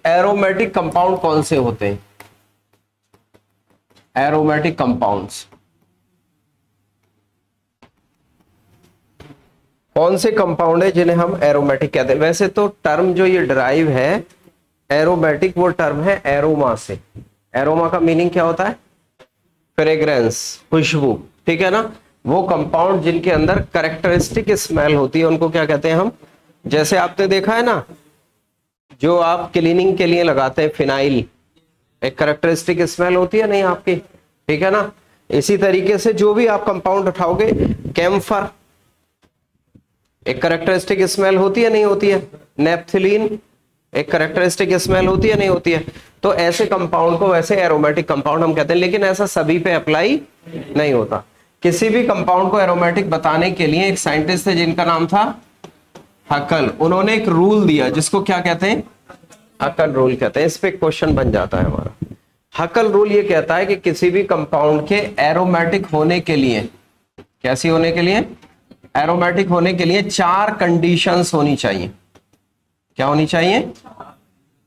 Aromatic compound कौन से होते हैं? एरोमेटिक कंपाउंड्स कौन से कंपाउंड है जिन्हें हम एरोमेटिक कहते हैं? वैसे तो टर्म जो ये डिराइव है एरोमेटिक, वो टर्म है एरोमा से। एरोमा का मीनिंग क्या होता है? फ्रेग्रेंस, खुशबू, ठीक है ना। वो कंपाउंड जिनके अंदर कैरेक्टरिस्टिक स्मेल होती है उनको क्या कहते हैं हम? जैसे आपने देखा है ना, जो आप क्लीनिंग के लिए लगाते हैं फिनाइल, एक कैरेक्टरिस्टिक स्मेल होती है नहीं आपकी, ठीक है ना। इसी तरीके से जो भी आप कंपाउंड उठाओगे, कैम्फर एक कैरेक्टरिस्टिक स्मेल होती है नहीं होती है, नेप्थलीन एक कैरेक्टरिस्टिक स्मेल होती है नहीं होती है। तो ऐसे कंपाउंड को वैसे एरोमेटिक कंपाउंड हम कहते हैं, लेकिन ऐसा सभी पे अप्लाई नहीं होता। किसी भी कंपाउंड को एरोमेटिक बताने के लिए एक साइंटिस्ट थे जिनका नाम था हकल। उन्होंने एक रूल दिया जिसको क्या कहते हैं? हकल रूल कहते हैं। इस पे क्वेश्चन बन जाता है हमारा। हकल रूल ये कहता है कि किसी भी कंपाउंड के एरोमेटिक होने के लिए, कैसी होने के लिए? एरोमेटिक होने के लिए 4 कंडीशंस होनी चाहिए। क्या होनी चाहिए?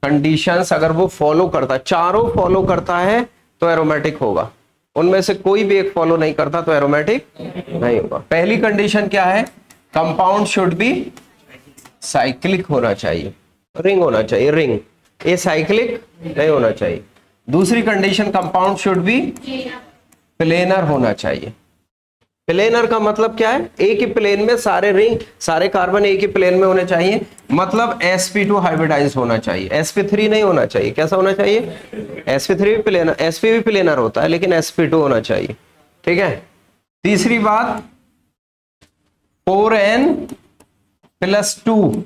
कंडीशंस। अगर वो फॉलो करता, चारों फॉलो करता है तो एरोमेटिक होगा। उनमें से कोई भी एक फॉलो नहीं करता तो एरोमेटिक नहीं होगा। पहली कंडीशन क्या है? कंपाउंड शुड बी साइक्लिक होना चाहिए, रिंग होना चाहिए, रिंग, ये साइक्लिक नहीं होना चाहिए। दूसरी condition, compound should be planar होना चाहिए। प्लेनर का मतलब क्या है? एक ही प्लेन में सारे रिंग, सारे कार्बन एक ही प्लेन में होने चाहिए, मतलब sp2 हाइब्रिडाइज होना चाहिए, sp3 नहीं होना चाहिए। कैसा होना चाहिए? sp3 भी प्लेनर, sp भी प्लेनर होता है लेकिन sp2 होना चाहिए, ठीक है। तीसरी बात, 4n+2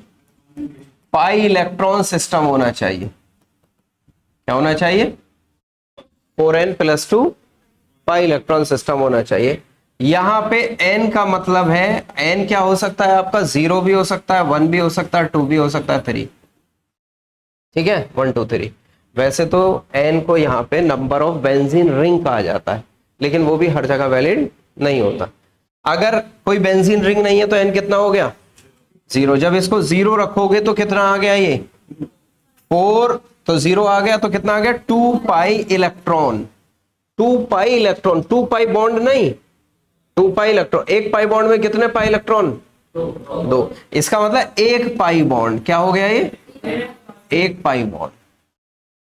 पाई इलेक्ट्रॉन सिस्टम होना चाहिए। क्या होना चाहिए? 4n+2 पाई इलेक्ट्रॉन सिस्टम होना चाहिए। यहां पे n का मतलब है, n क्या हो सकता है आपका? 0 भी हो सकता है, 1 भी हो सकता है, 2 भी हो सकता है, 3, ठीक है, 1 2 3। वैसे तो n को यहाँ पे नंबर ऑफ बेंजीन रिंग कहा जाता है, लेकिन वो भी हर जगह वैलिड नहीं होता। अगर कोई बेंजीन रिंग नहीं है तो n कितना हो गया? 0। जब इसको 0 रखोगे तो कितना आ गया? ये 4, तो 0 आ गया तो कितना आ गया? 2 pi electron. 2 pi electron, 2 pi bond नहीं, 2 पाई इलेक्ट्रॉन। एक पाई बॉन्ड में कितने पाई इलेक्ट्रॉन? 2। इसका मतलब एक पाई बॉन्ड क्या हो गया? ये एक पाई बॉन्ड,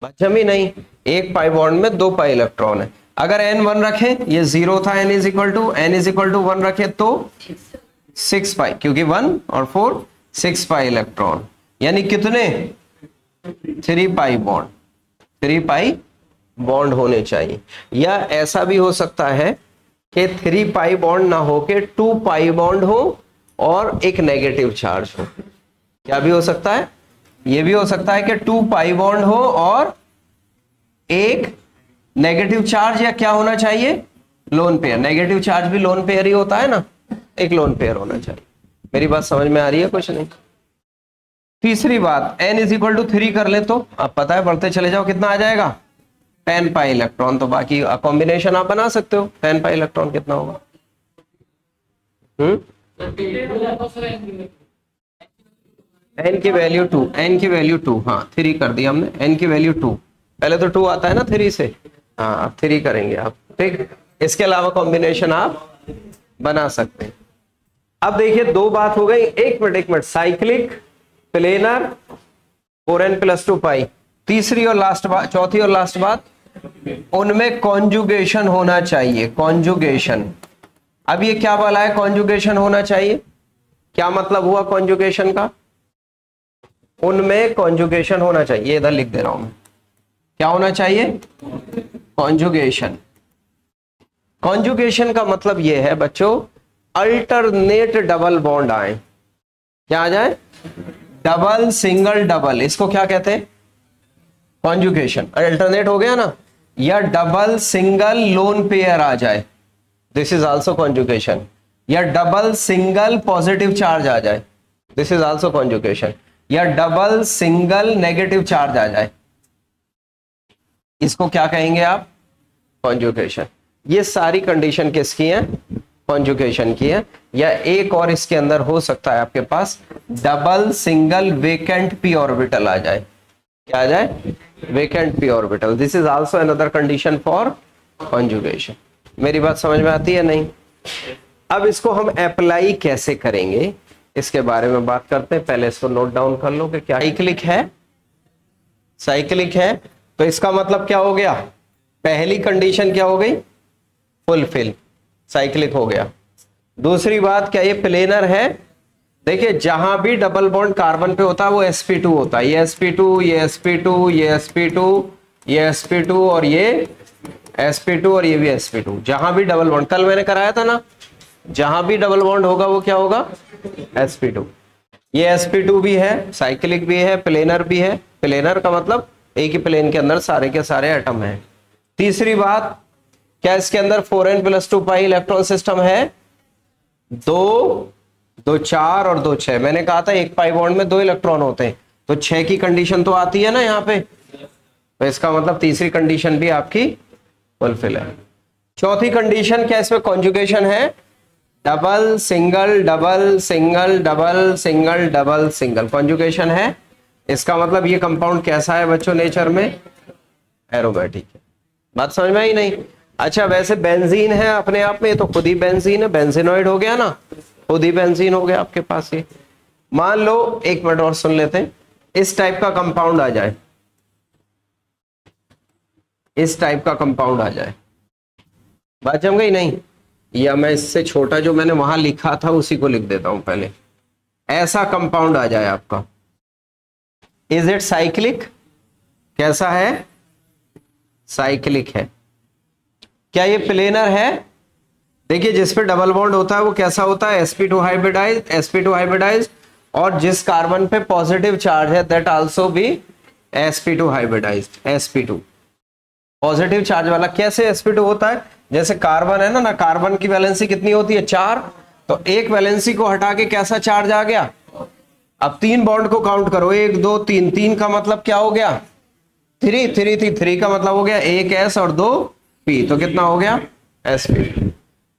बचम ही नहीं। एक पाई बॉन्ड में 2 पाई इलेक्ट्रॉन है। अगर n 1 रखे, ये 0 था, n इज इक्वल टू 1 रखे तो 6 पाई, क्योंकि 1 और 4 6 पाई इलेक्ट्रॉन, यानी कितने? 3 पाई बॉन्ड, 3 पाई बॉन्ड होने चाहिए। या ऐसा भी हो सकता है कि 3 पाई बॉन्ड ना हो के 2 पाई बॉन्ड हो और एक नेगेटिव चार्ज हो। क्या भी हो सकता है? यह भी हो सकता है कि 2 पाई बॉन्ड हो और एक नेगेटिव चार्ज, या क्या होना चाहिए? Lone pair. नेगेटिव चार्ज भी लोन पेयर ही होता है ना, एक लोन पेयर होना चाहिए। मेरी बात समझ में आ रही है? कुछ नहीं। तीसरी बात, n इज इक्वल टू 3 कर ले तो आप पता है, बढ़ते चले जाओ, कितना आ जाएगा? 10 पाई इलेक्ट्रॉन। तो बाकी कॉम्बिनेशन आप बना सकते हो। 10 पाई इलेक्ट्रॉन कितना होगा? n की वैल्यू 2, n की वैल्यू 2, हाँ 3 कर दिया हमने, n की वैल्यू 2। पहले तो 2 आता है ना 3 से, हाँ अब 3 करेंगे आप, ठीक। इसके अलावा कॉम्बिनेशन आप बना सकते हैं। अब देखिए, 2 बात हो गई। एक मिनट, साइक्लिक, प्लेनर, 4n+2 पाई। तीसरी और लास्ट बात, चौथी और लास्ट बात, उनमें कॉन्जुगेशन होना चाहिए। कॉन्जुगेशन, अब ये क्या बोला है? कॉन्जुगेशन होना चाहिए। क्या मतलब हुआ कॉन्जुगेशन का? उनमें कॉन्जुगेशन होना चाहिए। ये इधर लिख दे रहा हूं मैं, क्या होना चाहिए? कॉन्जुगेशन। कॉन्जुगेशन का मतलब ये है बच्चों, अल्टरनेट डबल बॉन्ड आए। क्या आ जाए? डबल, सिंगल, डबल, इसको क्या कहते हैं? कॉन्जुगेशन। अल्टरनेट हो गया ना, या डबल सिंगल लोन पेयर आ जाए, दिस इज आल्सो कॉन्जुगेशन। या डबल सिंगल पॉजिटिव चार्ज आ जाए, दिस इज आल्सो कॉन्जुगेशन। या डबल सिंगल नेगेटिव चार्ज आ जाए, इसको क्या कहेंगे आप? कॉन्जुगेशन। ये सारी कंडीशन किसकी है? कॉन्जुगेशन की है। या एक और इसके अंदर हो सकता है आपके पास, double single vacant P orbital आ जाए। क्या आ जाए, vacant P orbital. This is also another condition for conjugation. मेरी बात समझ में आती है नहीं? अब इसको हम अप्लाई कैसे करेंगे इसके बारे में बात करते हैं। पहले इसको नोट डाउन कर लो कि क्या साइक्लिक है। साइक्लिक है तो इसका मतलब क्या हो गया, पहली कंडीशन क्या हो गई, फुलफिल, साइक्लिक हो गया। दूसरी बात, क्या ये प्लेनर है? देखिए जहां भी डबल बॉन्ड कार्बन पे होता है वो sp2 होता है। ये sp2, ये sp2, ये sp2, ये sp2 और ये sp2 और ये भी sp2। जहां भी डबल बॉन्ड, कल मैंने कराया था ना, जहां भी डबल बॉन्ड होगा वो क्या होगा, sp2। ये sp2 भी है, साइक्लिक भी है, प्लेनर भी है। प्लेनर का मतलब एक ही प्लेन के अंदर सारे के सारे एटम हैं। तीसरी बात, क्या इसके अंदर 4n+2 पाई इलेक्ट्रॉन सिस्टम है? दो 4 और 2 6। मैंने कहा था एक पाई बॉन्ड में 2 इलेक्ट्रॉन होते हैं, तो 6 की कंडीशन तो आती है ना यहाँ पे, तो इसका मतलब तीसरी कंडीशन भी आपकी फुलफिल है। चौथी कंडीशन, क्या इसमें कॉन्जुगेशन है? Double single double single double single double single conjugation है। इसका मतलब ये कंपाउंड कैसा है बच्चों, नेचर में एरोमेटिक है। बात समझ में आई नहीं? अच्छा, वैसे बेंजीन है अपने आप में, तो खुद ही बेंजीन है, बेंजीनोइड हो गया ना, खुद ही बेंजीन हो गया आपके पास। ये मान लो, एक मिनट और सुन लेते हैं, इस टाइप का कंपाउंड आ जाए, इस टाइप का कंपाउंड आ जाए, बात जम गई नहीं? या मैं इससे छोटा जो मैंने वहां लिखा था उसी को लिख देता हूं पहले। ऐसा कंपाउंड आ जाए आपका, इज इट साइक्लिक? कैसा है, साइक्लिक है। क्या ये प्लेनर है? देखिए जिस पे डबल बॉन्ड होता है वो कैसा होता है, sp2 हाइब्रिडाइज, sp2 हाइब्रिडाइज। और जिस कार्बन पे पॉजिटिव चार्ज है दैट आल्सो भी sp2 hybridise, sp2 positive charge वाला। कैसे sp2 होता है, जैसे कार्बन है ना, कार्बन की वैलेंसी कितनी होती है, 4, तो एक वैलेंसी को हटा के कैसा चार्ज आ गया। अब 3 बॉन्ड को काउंट करो, 1 2 3, 3 का मतलब क्या हो गया, 3 3 का मतलब हो गया 1 s और 2 p, तो कितना हो गया, sp2।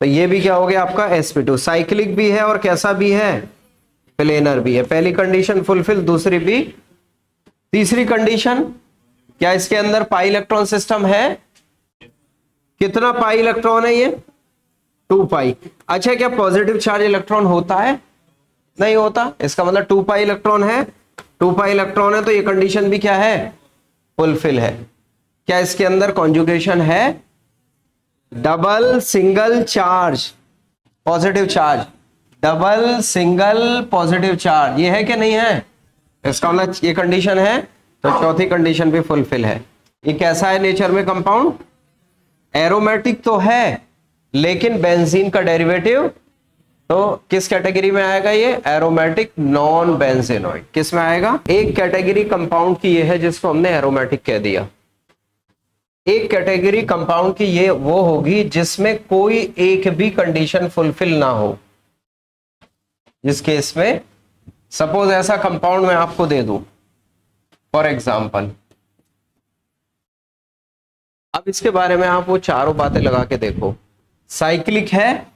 तो ये भी क्या हो गया आपका sp2, साइक्लिक भी है और कैसा भी है, प्लेनर भी है। पहली कंडीशन फुलफिल, दूसरी भी। तीसरी कंडीशन, क्या इसके अंदर पाई इलेक्ट्रॉन सिस्टम है? कितना पाई इलेक्ट्रॉन है ये, 2 पाई। अच्छा, क्या पॉजिटिव चार्ज इलेक्ट्रॉन होता है? नहीं होता। इसका मतलब 2 पाई इलेक्ट्रॉन है, 2 पाई इलेक्ट्रॉन है, तो ये कंडीशन भी क्या है, फुलफिल है। क्या इसके अंदर कॉन्जुगेशन है? Double single charge positive charge, double single positive charge, ये है कि नहीं है? इसका मतलब ये कंडीशन है, तो चौथी कंडीशन भी फुलफिल है। ये कैसा है नेचर में कंपाउंड, एरोमेटिक तो है, लेकिन बेंजीन का डेरिवेटिव, तो किस कैटेगरी में आएगा ये, एरोमेटिक नॉन बेंजीनोइड। किस में आएगा? एक कैटेगरी कंपाउंड की ये है जिसको हमने एरोमेटिक कह दिया। एक कैटेगरी कंपाउंड की ये वो होगी जिसमें कोई एक भी कंडीशन फुलफिल ना हो। जिस केस में सपोज ऐसा कंपाउंड मैं आपको दे दूं फॉर एग्जांपल, अब इसके बारे में आप वो चारों बातें लगा के देखो। साइक्लिक है,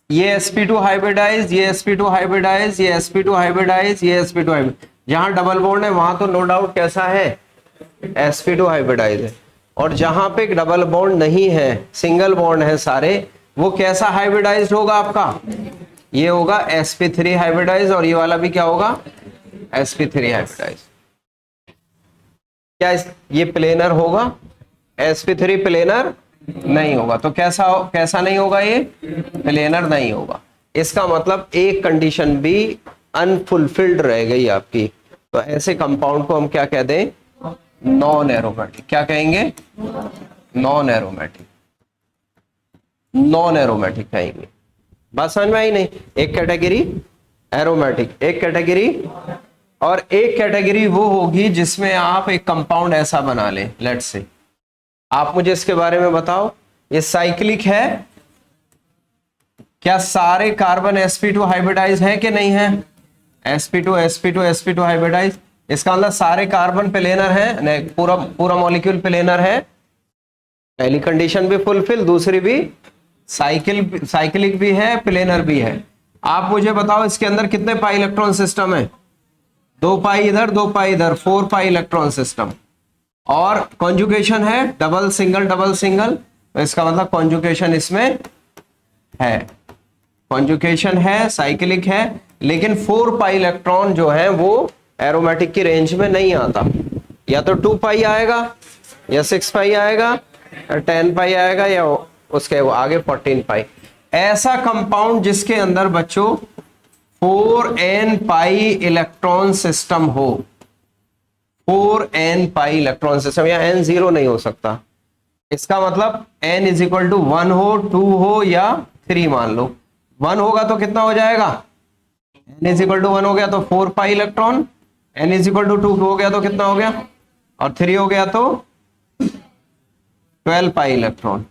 ये sp2 हाइब्रिडाइज, ये sp2 हाइब्रिडाइज, ये sp2 हाइब्रिडाइज, ये sp2 हाइब्रिडाइज। जहां डबल बॉन्ड है वहां तो नो डाउट कैसा है, sp2 हाइब्रिडाइज है। और जहां पे डबल बॉन्ड नहीं है, सिंगल बॉन्ड है सारे, वो कैसा हाइब्रिडाइज होगा आपका, ये होगा sp3 हाइब्रिडाइज, और ये वाला भी क्या होगा, sp3 हाइब्रिडाइज। क्या ये प्लेनर होगा, sp3 प्लेनर नहीं होगा। तो कैसा नहीं होगा, ये प्लेनर नहीं होगा। इसका मतलब एक कंडीशन भी अनफुलफिल्ड रह गई आपकी। तो ऐसे कंपाउंड को हम क्या कह दें, नॉन एरोमेटिक। क्या कहेंगे, नॉन एरोमेटिक, नॉन एरोमेटिक कहेंगे। बात समझ में आई नहीं? एक कैटेगरी एरोमेटिक, एक कैटेगरी, और एक कैटेगरी वो होगी जिसमें आप एक कंपाउंड ऐसा बना लें। लेट्स से आप मुझे इसके बारे में बताओ, ये साइक्लिक है, क्या सारे कार्बन sp2 हाइब्रिडाइज है कि नहीं है, sp2 sp2 sp2 हाइब्रिडाइज। इसका मतलब सारे कार्बन प्लेनर है, नहीं पूरा मॉलिक्यूल प्लेनर है। पहली कंडीशन भी फुलफिल, दूसरी भी साइक्लिक भी है, प्लेनर भी है। आप मुझे बताओ इसके अंदर कितने पाई इलेक्ट्रॉन सिस्टम है, 2 पाई इधर 2 पाई इधर, 4 पाई इलेक्ट्रॉन सिस्टम। और कॉन्जुगेशन है डबल सिंगल डबल सिंगल, तो इसका मतलब कॉन्जुगेशन इसमें है, कॉन्जुगेशन है, साइक्लिक है, लेकिन 4 पाई इलेक्ट्रॉन जो है वो एरोमेटिक की रेंज में नहीं आता। या तो 2 पाई आएगा, या 6 पाई आएगा, या 10 पाई आएगा, या उसके वो आगे 14 पाई। ऐसा कंपाउंड जिसके अंदर बच्चों 4n पाई इलेक्ट्रॉन सिस्टम हो, 4n पाई इलेक्ट्रॉन सिस्टम, या n 0 नहीं हो सकता। इसका मतलब n इज इक्वल टू 1 हो, 2 हो, या 3 मान लो। 1 होगा तो कितना हो जाएगा, n इज इक्वल टू 1 हो गया तो 4 pi electron, n is equal to 2 हो गया तो कितना हो गया, और 3 हो गया तो 12 पाई इलेक्ट्रॉन।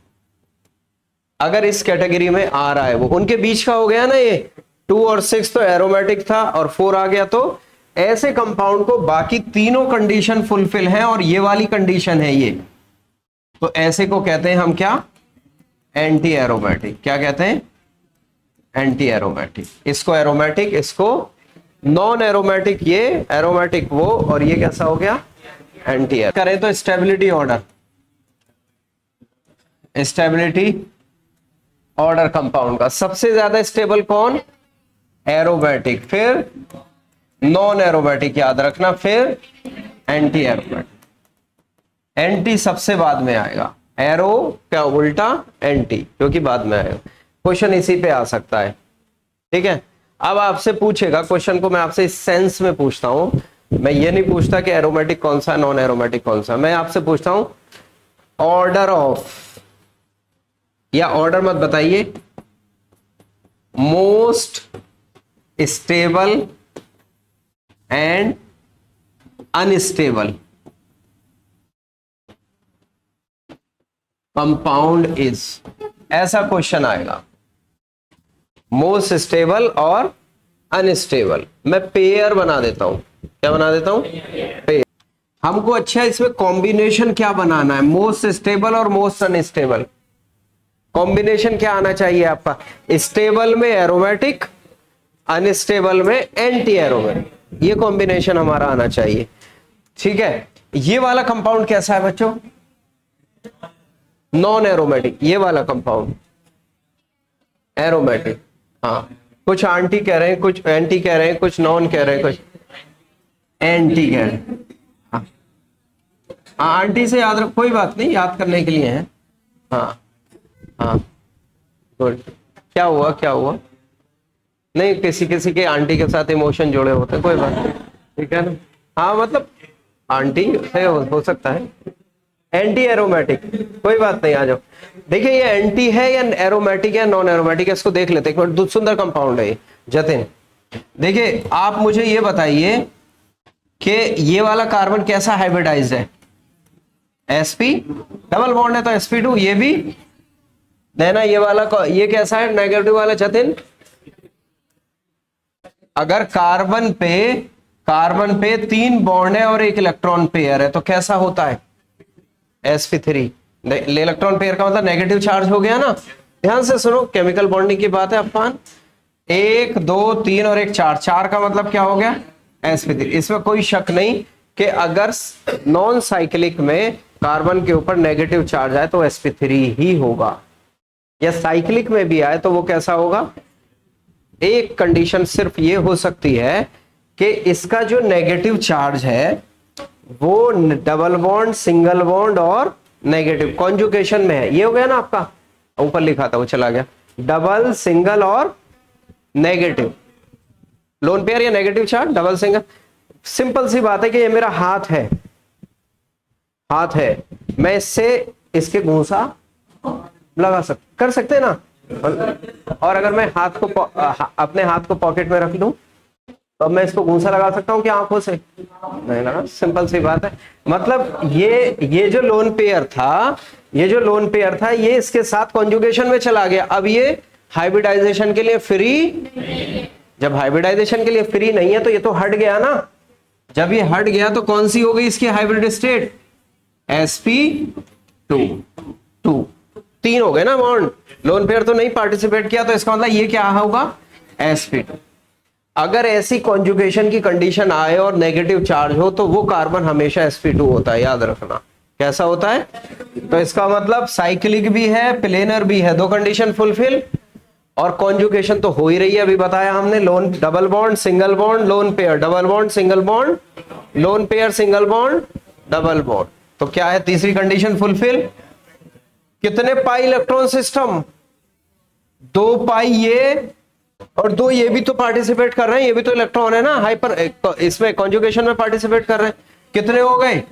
अगर इस कैटेगरी में आ रहा है वो, उनके बीच का हो गया ना, ये 2 और 6 तो एरोमेटिक था और 4 आ गया, तो ऐसे कंपाउंड को बाकी तीनों कंडीशन फुलफिल हैं और ये वाली कंडीशन है ये, तो ऐसे को कहते हैं हम क्या, एंटी एरोमेटिक। क्या कहते हैं, एंटी एरोमेटिक। इसको एरोमेटिक, इसको नॉन एरोमेटिक, ये एरोमेटिक वो, और ये कैसा हो गया, एंटी एरोमेटिक। करें तो stability order, stability order compound का सबसे ज्यादा स्टेबल कौन, एरोमेटिक, फिर नॉन एरोमेटिक याद रखना, फिर एंटी एरोमेटिक। एंटी सबसे बाद में आएगा, एरो क्या उल्टा एंटी, जो कि बाद में आएगा। क्वेश्चन इसी पे आ सकता है, ठीक है। अब आपसे पूछेगा क्वेश्चन को, मैं आपसे इस सेंस में पूछता हूं, मैं ये नहीं पूछता कि एरोमेटिक कौन सा, नॉन एरोमेटिक कौन सा, मैं आपसे पूछता हूं ऑर्डर ऑफ, या ऑर्डर मत बताइए, most stable and unstable compound is, ऐसा क्वेश्चन आएगा। मोस्ट स्टेबल और अनस्टेबल, मैं पेयर बना देता हूं, क्या बना देता हूं, पेयर। हमको अच्छा इसमें कॉम्बिनेशन क्या बनाना है, मोस्ट स्टेबल और मोस्ट अनस्टेबल। कॉम्बिनेशन क्या आना चाहिए आपका, स्टेबल में एरोमेटिक, अनस्टेबल में एंटी एरोमेटिक, ये कॉम्बिनेशन हमारा आना चाहिए, ठीक है। ये वाला कंपाउंड कैसा है बच्चों, नॉन एरोमेटिक, ये वाला कंपाउंड एरोमेटिक। हाँ, कुछ आंटी कह रहे हैं, कुछ एंटी कह रहे हैं, कुछ नॉन कह रहे हैं, कुछ एंटी कह रहे हैं। हाँ, आंटी से याद रख, कोई बात नहीं, याद करने के लिए है। हाँ हाँ, गुड। क्या हुआ, क्या हुआ, नहीं, किसी किसी के आंटी के साथ इमोशन जुड़े होते हैं, कोई बात नहीं, ठीक है ना। हाँ, मतलब आंटी से हो सकता है। एंटी एरोमेटिक, कोई बात नहीं, आ जाओ। देखिए ये एंटी है या एरोमेटिक है, नॉन एरोमेटिक है, इसको देख लेते हैं। एक सुंदर कंपाउंड है ये, जतिन। देखिए आप मुझे ये बताइए कि ये वाला कार्बन कैसा हाइब्रिडाइज्ड है, sp डबल बॉन्ड है तो sp2, ये भी देना, ये वाला ये कैसा है, नेगेटिव वाला जतिन। अगर कार्बन पे 3 बॉन्ड है और 1 इलेक्ट्रॉन पेयर है तो कैसा होता है, sp3। इलेक्ट्रॉन पेयर का मतलब नेगेटिव चार्ज हो गया ना। ध्यान से सुनो, केमिकल बॉन्डिंग की बात है अफान। 1 2 3 और 1 4, 4 का मतलब क्या हो गया, sp3। इसमें कोई शक नहीं कि अगर नॉन साइक्लिक में कार्बन के ऊपर नेगेटिव चार्ज आए तो sp3 ही होगा, या साइक्लिक में भी आए तो वो कैसा होगा। एक कंडीशन सिर्फ ये हो सकती है कि इसका जो नेगेटिव चार्ज है वो डबल बॉन्ड, सिंगल बॉन्ड और नेगेटिव कॉन्जुगेशन में है। ये हो गया ना आपका, ऊपर लिखा था वो चला गया, डबल, सिंगल और नेगेटिव, लोन पेयर या negative charge, double, single. Simple सी बात है कि ये मेरा हाथ है, मैं इससे इसके घूंसा लगा कर सकते हैं ना। और अगर मैं अपने हाथ को पॉकेट में रख लूं तो मैं इसको घूंसा लगा सकता हूं कि आंखों से नहीं लगा। सिंपल सी बात है। मतलब ये जो लोन पेयर था, ये इसके साथ कॉन्जुगेशन में चला गया। अब ये हाइब्रिडाइजेशन के लिए फ्री, जब हाइब्रिडाइजेशन के लिए फ्री नहीं है तो ये तो हट गया ना। जब ये हट गया तो कौन सी हो गई इसकी हाइब्रिड स्टेट, sp2। 3 हो गए ना बॉन्ड, लोन पेयर तो नहीं पार्टिसिपेट किया, तो इसका मतलब ये क्या होगा, sp2। अगर ऐसी कॉन्जुगेशन की कंडीशन आए और नेगेटिव चार्ज हो तो वो कार्बन हमेशा sp2 होता है, याद रखना। कैसा होता है? तो इसका मतलब साइक्लिक भी है, प्लेनर भी है, दो कंडीशन फुलफिल। और कॉन्जुगेशन तो हो ही रही है, अभी बताया हमने, loan double bond single bond lone pair double bond single bond lone pair single bond double bond. तो क्या है तीसरी कंडीशन फुलफिल? कितने पाई इलेक्ट्रॉन सिस्टम? 2 पाई ये और 2 ये भी तो पार्टिसिपेट कर रहे हैं, ये भी तो इलेक्ट्रॉन है ना, हाइपर इसमें कॉन्जुगेशन में पार्टिसिपेट कर रहे हैं। कितने हो गए?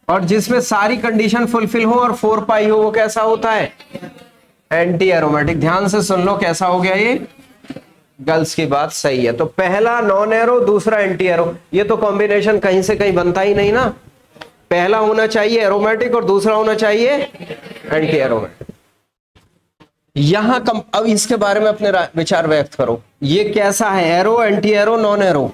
और जिसमें सारी कंडीशन फुलफिल हो और 4 पाई हो वो कैसा होता है? Anti aromatic. ध्यान से सुन लो कैसा हो गया ये, गर्ल्स की बात सही है। तो पहला नॉन एरो, दूसरा एंटी एरो, ये तो कॉम्बिनेशन कहीं से कहीं बनता ही नहीं ना। पहला होना चाहिए एरोमेटिक और दूसरा होना चाहिए एंटी एरोमेटिक। यहां अब इसके बारे में अपने विचार व्यक्त करो, ये कैसा है? Arrow, anti arrow, non arrow?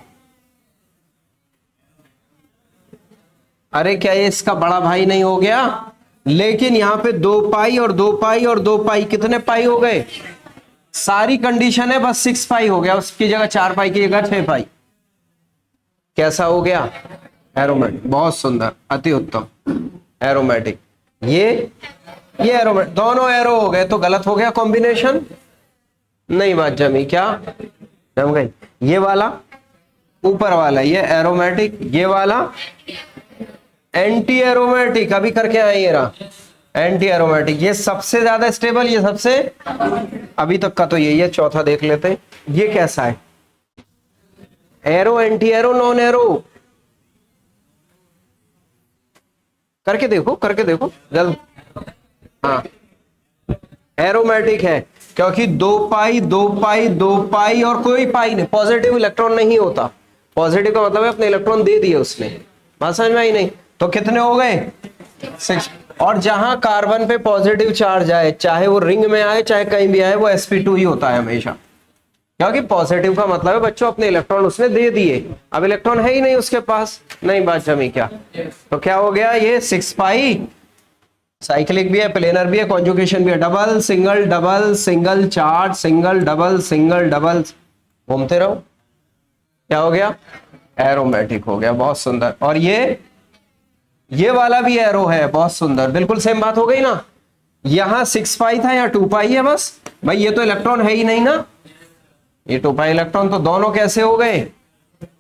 अरे क्या ये इसका बड़ा भाई नहीं हो गया? लेकिन यहां पे 2 पाई और 2 पाई और 2 पाई, कितने पाई हो गए? सारी कंडीशन है, बस 6 पाई हो गया, उसकी जगह 4 पाई की जगह 6 पाई। कैसा हो गया? एरोमेटिक। बहुत सुंदर, अति उत्तम, एरोमेटिक। ये एरोमेटिक, दोनों एरो हो गए तो गलत हो गया कॉम्बिनेशन? नहीं बात जमी, क्या जम गई? ये वाला ऊपर वाला ये एरोमेटिक, ये वाला एंटी एरोमेटिक। अभी करके आए ये रहा एंटी एरोमेटिक, ये सबसे ज्यादा स्टेबल, ये सबसे अभी तक का तो यही है। चौथा देख लेते हैं, ये कैसा है? Arrow, anti arrow, non arrow? करके देखो, करके देखो जल्द। हाँ एरोमेटिक है, क्योंकि 2 पाई 2 पाई 2 पाई और कोई पाई नहीं, पॉजिटिव इलेक्ट्रॉन नहीं होता। पॉजिटिव का मतलब है अपने इलेक्ट्रॉन दे दिए उसने, बात समझ में आई नहीं? तो कितने हो गए? 6। और जहां कार्बन पे पॉजिटिव चार्ज आए, चाहे वो रिंग में आए चाहे कहीं भी आए, वो sp2 ही होता है हमेशा, क्योंकि पॉजिटिव का मतलब है बच्चों अपने इलेक्ट्रॉन उसने दे दिए, अब इलेक्ट्रॉन है ही नहीं उसके पास। नहीं बात जमी क्या? तो क्या हो गया ये? 6 पाई, साइक्लिक भी है, प्लेनर भी है, कॉन्जुगेशन भी है, double single charge, single double घूमते रहो। क्या हो गया? एरोमेटिक हो गया। बहुत सुंदर। और ये वाला भी एरो है, बहुत सुंदर, बिल्कुल सेम बात हो गई ना। यहां 6 पाई था, यहाँ 2 पाई है बस। भाई ये तो इलेक्ट्रॉन है ही नहीं ना, ये 2 पाई इलेक्ट्रॉन, तो दोनों कैसे हो गए?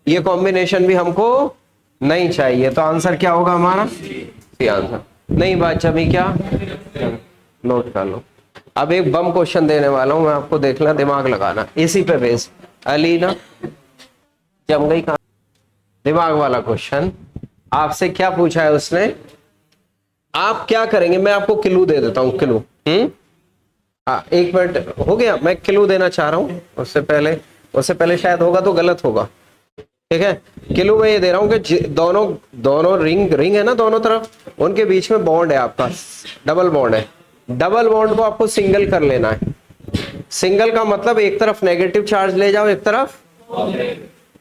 ये कॉम्बिनेशन भी हमको नहीं चाहिए। तो आंसर क्या होगा हमारा? C answer. नहीं बात जमी क्या? नोट कर लो। अब एक बम क्वेश्चन देने वाला हूं मैं आपको, देखना, दिमाग लगाना, इसी पे बेस। अली ना जम गई कहां? दिमाग वाला क्वेश्चन। आपसे क्या पूछा है उसने? आप क्या करेंगे? मैं आपको क्लू दे देता हूं, क्लू। हाँ 1 मिनट हो गया, मैं क्लू देना चाह रहा हूं। उससे पहले शायद होगा तो गलत होगा, ठीक है? क्लू मैं ये दे रहा हूं कि दोनों रिंग है ना, दोनों तरफ, उनके बीच में बॉन्ड है आपका, डबल बॉन्ड है। डबल बॉन्ड को आपको सिंगल कर लेना है। सिंगल का मतलब एक तरफ नेगेटिव चार्ज ले जाओ, एक तरफ,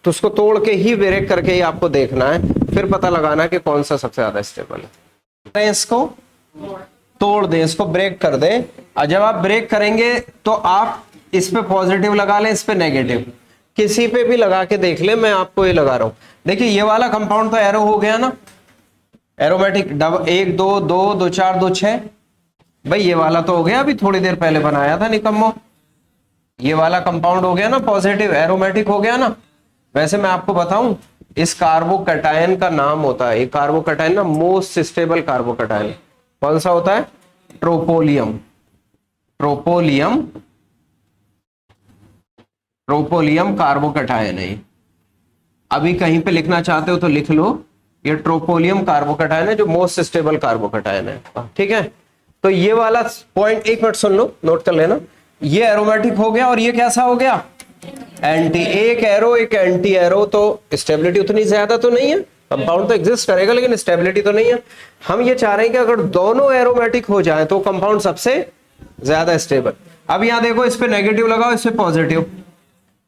तो उसको तोड़ के ही ब्रेक करके ही आपको देखना है, फिर पता लगाना कि कौन सा सबसे ज्यादा स्टेबल है। इसको तोड़ दें, इसको ब्रेक कर दें, और जब आप ब्रेक करेंगे तो आप इस पे पॉजिटिव लगा लें, इस पे नेगेटिव, किसी पे भी लगा के देख ले। मैं आपको ये लगा रहा हूं, देखिए ये वाला कंपाउंड तो एरो हो गया ना, एरोमेटिक, 1 2 2 2 4 2 6। भाई ये वाला तो हो गया, अभी थोड़ी देर पहले बनाया था निकम्मो, ये वाला कंपाउंड हो गया ना पॉजिटिव, एरोमेटिक हो गया ना। वैसे मैं आपको बताऊं, इस कार्बोकैटायन का नाम होता है, ये कार्बोकैटायन ना मोस्ट स्टेबल कार्बोकैटायन कौन सा होता है? ट्रोपोलियम। ट्रोपोलियम कार्बोकैटायन है। अभी कहीं पे लिखना चाहते हो तो लिख लो, ये ट्रोपोलियम कार्बोकैटायन है जो मोस्ट स्टेबल कार्बोकैटायन है, ठीक है? तो ये वाला पॉइंट 1 मिनट सुन लो, नोट कर लेना। ये एरोमेटिक हो गया और ये कैसा हो गया? एंटी। एक एरो एक एंटी एरो, तो स्टेबिलिटी उतनी ज्यादा तो नहीं है, कंपाउंड तो एग्जिस्ट करेगा लेकिन स्टेबिलिटी तो नहीं है। हम ये चाह रहे हैं कि अगर दोनों एरोमेटिक हो जाए तो कंपाउंड सबसे ज्यादा स्टेबल। अब यहां देखो, इस पे नेगेटिव लगाओ, इस पे पॉजिटिव,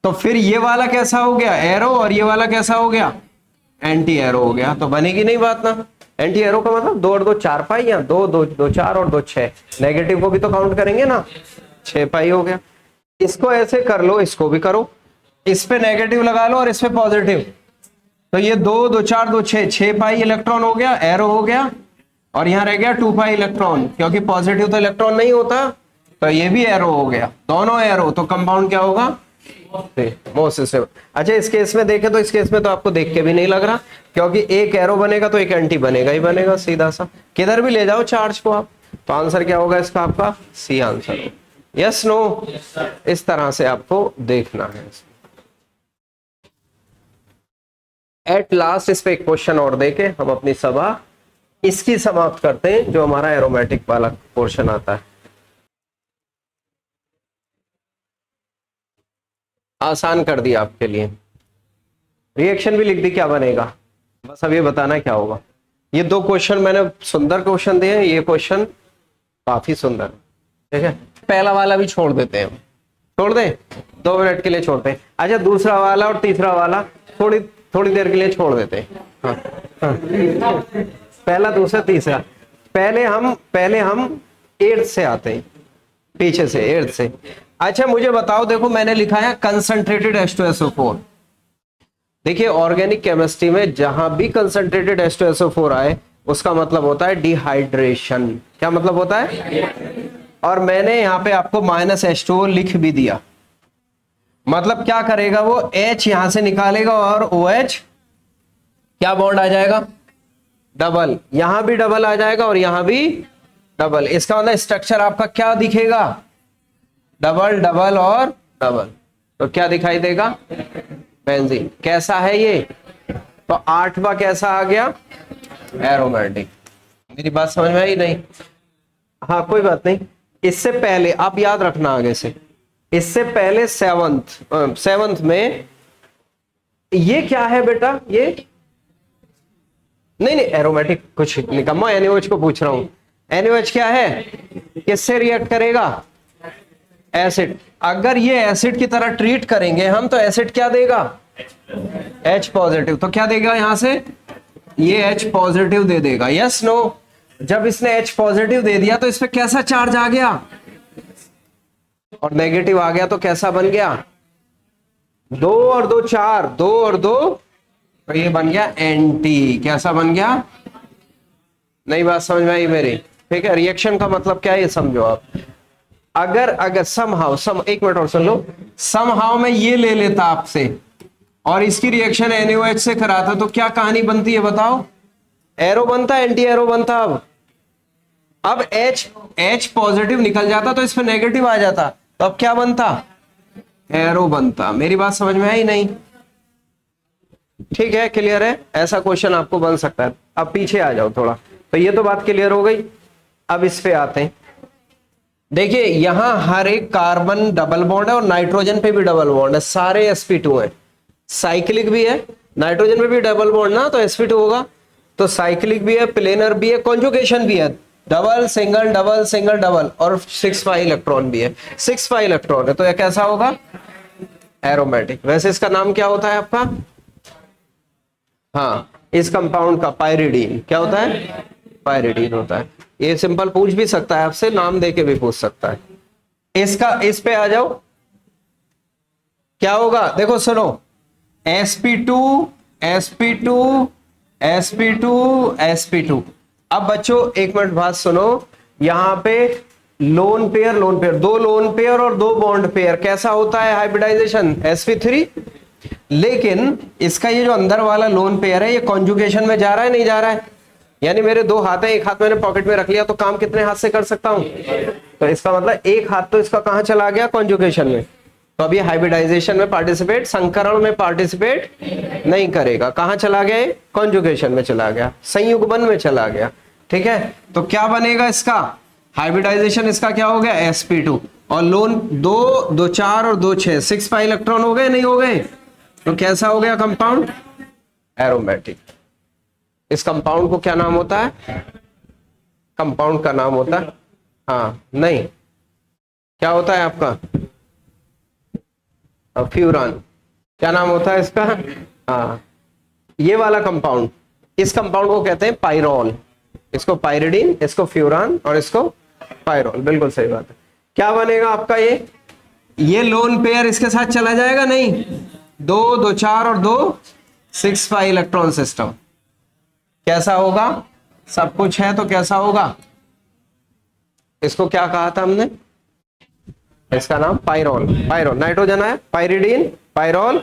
तो फिर ये वाला कैसा हो गया? एरो, और ये वाला कैसा हो गया? एंटी एरो हो गया। तो बनेगी नहीं बात ना। एंटी एरो का मतलब 2 और 2 4 पाई, या 2 2 2 4 और 2 6, नेगेटिव को भी तो काउंट करेंगे ना, 6 पाई हो गया। इसको ऐसे कर लो, इसको भी करो, इस पे नेगेटिव लगा लो और इस पे पॉजिटिव, तो ये 2 2 4 2 6, 6 पाई इलेक्ट्रॉन हो गया, एरो हो गया, और यहां रह गया 2 पाई इलेक्ट्रॉन, क्योंकि पॉजिटिव तो इलेक्ट्रॉन नहीं होता, तो ये भी एरो हो गया, दोनों एरो, तो कंपाउंड क्या होगा? Most stable. अच्छा, इस केस में देखें तो इस केस में तो आपको देख के भी नहीं लग रहा, क्योंकि एक एरो बनेगा तो एक एंटी बनेगा ही बनेगा, सीधा सा, किधर भी ले जाओ चार्ज को आप। तो आंसर क्या होगा इसका? आपका सी आंसर हो। Yes no? इस तरह से आपको देखना है। एट लास्ट इस पे एक क्वेश्चन और देके हम अपनी सभा इसकी समाप्त करते हैं, जो हमारा एरोमेटिक वाला पोर्शन आता है। आसान कर दिया आपके लिए, रिएक्शन भी लिख दी, क्या बनेगा, बस अब ये बताना क्या होगा। ये 2 क्वेश्चन मैंने सुंदर क्वेश्चन दिए हैं, ये क्वेश्चन काफी सुंदर, ठीक है। पहला वाला भी छोड़ देते हैं, छोड़ दें, 2 मिनट के लिए छोड़ते हैं। अच्छा, दूसरा वाला और तीसरा वाला थोड़ी देर के लिए छोड़ देते हैं। हाँ, हाँ। पहला, दूसरा, तीसरा, पहले हम 8 से आते हैं, पीछे से 8 से। अच्छा, मुझे बताओ, देखो मैंने लिखा है कंसंट्रेटेड H2SO4। देखिए, ऑर्गेनिक केमिस्ट्री में जहां भी कंसंट्रेटेड H2SO4 आए उसका मतलब होता है डिहाइड्रेशन। क्या मतलब होता है? और मैंने यहां पे आपको -H2O लिख भी दिया। मतलब क्या करेगा वो? H यहां से निकालेगा और OH क्या बॉन्ड आ जाएगा? डबल। यहां भी डबल आ जाएगा और यहां भी डबल। इसका मतलब स्ट्रक्चर आपका क्या दिखेगा? डबल डबल और डबल। तो क्या दिखाई देगा? बेंजीन। कैसा है ये? तो 8वां कैसा आ गया? एरोमेटिक। मेरी बात समझ में आई नहीं? हाँ, कोई बात नहीं। इससे पहले आप याद रखना आगे से, इससे पहले 7th में ये क्या है बेटा? ये नहीं, एरोमेटिक कुछ निकम्मा, NaOH को पूछ रहा हूं। NaOH क्या है? किससे रिएक्ट करेगा? एसिड। अगर ये एसिड की तरह ट्रीट करेंगे हम, तो एसिड क्या देगा? H positive. तो क्या देगा यहां से? ये H पॉजिटिव दे देगा। Yes no? जब इसने H पॉजिटिव दे दिया तो इस पे कैसा चार्ज आ गया? और नेगेटिव आ गया, तो कैसा बन गया? 2 और 2 4, 2 और 2, तो ये बन गया एंटी। कैसा बन गया? नई बात समझ में आई मेरी? ठीक है। रिएक्शन का मतलब क्या है ये समझो आप। अगर समहाउ एक मिनट और सुन लो, समहाउ में ये ले लेता आपसे और इसकी रिएक्शन NaOH से कराता, तो क्या कहानी बनती है बताओ? एरो बनता, एंटी एरो बनता। अब H पॉजिटिव निकल जाता तो इस पे नेगेटिव आ जाता, तो अब क्या बनता? एरो बनता। मेरी बात समझ में आई नहीं? ठीक है, क्लियर है? ऐसा क्वेश्चन आपको बन सकता है। अब पीछे आ जाओ थोड़ा। तो ये तो बात क्लियर हो गई। अब इस पे आते हैं। देखिए, यहां हर एक कार्बन डबल बॉन्ड है और नाइट्रोजन पे भी डबल बॉन्ड है, सारे sp2 है। साइक्लिक भी है, नाइट्रोजन पे भी डबल बॉन्ड ना, तो sp2 होगा। तो साइक्लिक भी है, प्लेनर भी है, कॉन्जुगेशन भी है, double single double single double, और 6 इलेक्ट्रॉन भी है। 6 इलेक्ट्रॉन है, तो यह कैसा होगा? एरोमेटिक। वैसे इसका नाम क्या होता है आपका? हाँ, इस कंपाउंड का पायरिडीन। क्या होता है? पायरिडीन होता है। ये सिंपल पूछ भी सकता है आपसे, नाम देके भी पूछ सकता है। इसका इस पे आ जाओ, क्या होगा? देखो सुनो, sp2 sp2 sp2 sp2। अब बच्चों एक मिनट बात सुनो, यहां पे लोन पेयर 2 लोन पेयर और 2 बॉन्ड पेयर, कैसा होता है हाइब्रिडाइजेशन? sp3। लेकिन इसका ये जो अंदर वाला लोन पेयर है, ये कॉन्जुगेशन में जा रहा है, नहीं जा रहा है? यानी मेरे 2 हाथ हैं, एक हाथ मैंने पॉकेट में रख लिया, तो काम कितने हाथ से कर सकता हूं? तो इसका मतलब एक हाथ तो इसका कहां चला गया? कॉन्जुगेशन में। तो अब ये हाइब्रिडाइजेशन में पार्टिसिपेट, संकरण में पार्टिसिपेट नहीं करेगा। कहां चला गया? कॉन्जुगेशन में चला गया, संयुग्मन में चला गया। ठीक है, तो क्या बनेगा इसका? हाइब्रिडाइजेशन इसका क्या हो गया? sp2। और लोन 2 2 4 और 2 6, 6 इलेक्ट्रॉन हो गए, नहीं हो गए? तो कैसा हो गया कंपाउंड? एरोमेटिक। इस कंपाउंड को क्या नाम होता है? कंपाउंड का नाम होता है, हाँ नहीं, क्या होता है आपका? फ्यूरान। क्या नाम होता है इसका? हाँ, ये वाला कंपाउंड, इस कंपाउंड को कहते हैं पाइरोल। इसको पायरिडीन, इसको फ्यूरान और इसको पाइरोल। बिल्कुल सही बात है। क्या बनेगा आपका? ये लोन पेयर इसके साथ चला जाएगा, नहीं? दो, दो चार और दो 6 पाई इलेक्ट्रॉन सिस्टम। कैसा होगा? सब कुछ है तो कैसा होगा? इसको क्या कहा था हमने? इसका नाम पायरोल। पायरोल नाइट्रोजन है, पायरिडीन, पायरोल,